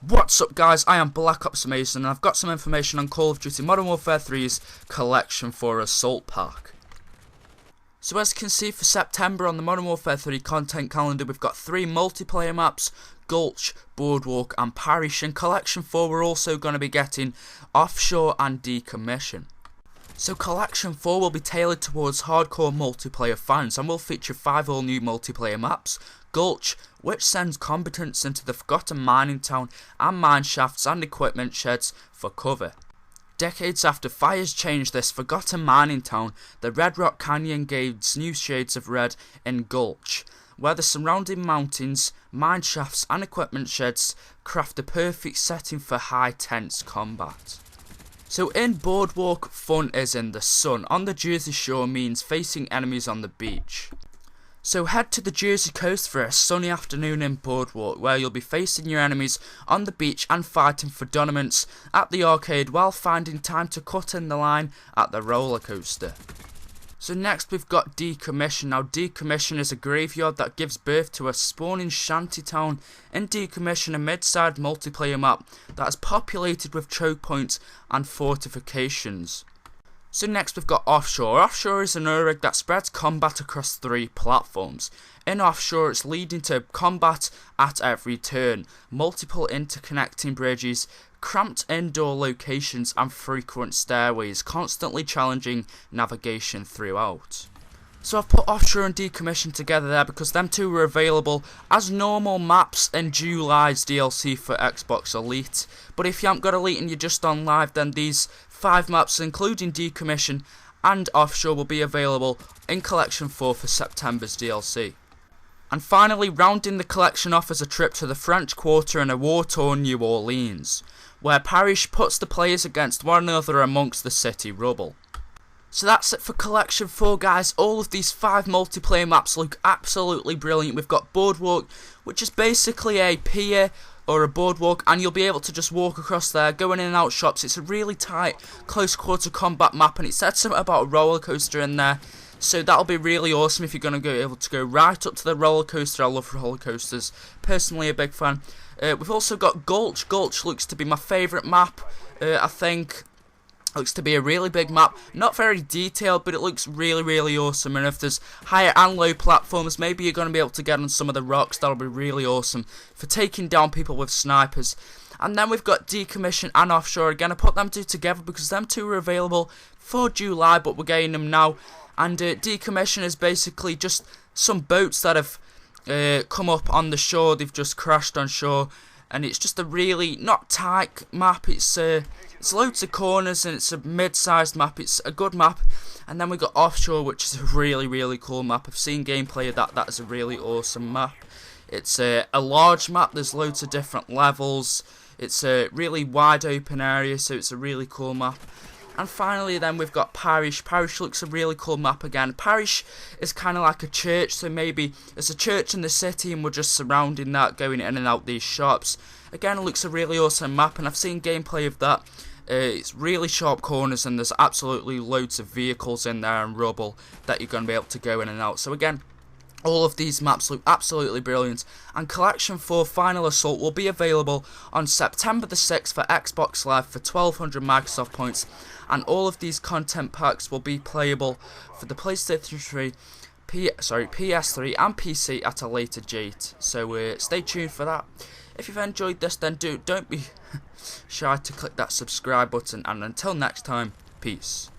What's up guys, I am BlackOpsAmazing and I've got some information on Call of Duty Modern Warfare 3's Collection for Assault Pack. So as you can see, for September on the Modern Warfare 3 content calendar, we've got 3 multiplayer maps: Gulch, Boardwalk and Parish. In Collection 4 we're also going to be getting Offshore and Decommission. So Collection 4 will be tailored towards hardcore multiplayer fans and will feature 5 all new multiplayer maps: Gulch, which sends combatants into the forgotten mining town and mine shafts and equipment sheds for cover. Decades after fires changed this forgotten mining town, the Red Rock Canyon gains new shades of red in Gulch, where the surrounding mountains, mine shafts and equipment sheds craft a perfect setting for high tense combat. So in Boardwalk, fun is in the sun. On the Jersey Shore means facing enemies on the beach. So head to the Jersey coast for a sunny afternoon in Boardwalk, where you'll be facing your enemies on the beach and fighting for dominance at the arcade while finding time to cut in the line at the roller coaster. So next we've got Decommission. Now Decommission is a graveyard that gives birth to a spawning shantytown. In Decommission, a mid-sized multiplayer map that is populated with choke points and fortifications. So next we've got Offshore. Offshore is an URIG that spreads combat across 3 platforms. In Offshore, it's leading to combat at every turn, multiple interconnecting bridges, cramped indoor locations and frequent stairways, constantly challenging navigation throughout. So I've put Offshore and Decommission together there because them two were available as normal maps in July's DLC for Xbox Elite. But if you haven't got Elite and you're just on live, then these 5 maps, including Decommission and Offshore, will be available in Collection 4 for September's DLC. And finally, rounding the collection off is a trip to the French Quarter in a war-torn New Orleans, where Parish puts the players against one another amongst the city rubble. So that's it for Collection 4, guys. All of these 5 multiplayer maps look absolutely brilliant. We've got Boardwalk, which is basically a pier or a boardwalk, and you'll be able to just walk across there, going in and out shops. It's a really tight, close quarter combat map, and it said something about a roller coaster in there. So that'll be really awesome if you're going to be able to go right up to the roller coaster. I love roller coasters. Personally a big fan. We've also got Gulch. Gulch looks to be my favourite map, I think. Looks to be a really big map, not very detailed, but it looks really awesome. And if there's higher and low platforms, maybe you're going to be able to get on some of the rocks. That'll be really awesome for taking down people with snipers. And then we've got Decommission and Offshore. Again, I put them two together because them two are available for July, but we're getting them now. And Decommission is basically just some boats that have come up on the shore. They've just crashed on shore, and it's just a really not tight map. It's loads of corners and it's a mid-sized map. It's a good map. And then we got Offshore, which is a really cool map. I've seen gameplay of that. That is a really awesome map. It's a large map. There's loads of different levels. It's a really wide open area, so it's a really cool map. And finally then we've got Parish. Parish looks a really cool map again. Parish is kind of like a church, so maybe it's a church in the city and we're just surrounding that, going in and out these shops. Again, it looks a really awesome map, and I've seen gameplay of that. It's really sharp corners and there's absolutely loads of vehicles in there and rubble that you're going to be able to go in and out. So again, all of these maps look absolutely brilliant, and Collection 4 Final Assault will be available on September the 6th for Xbox Live for 1200 Microsoft points, and all of these content packs will be playable for the PlayStation 3, PS3 and PC at a later date. So stay tuned for that. If you've enjoyed this, then don't be shy to click that subscribe button, and until next time, peace.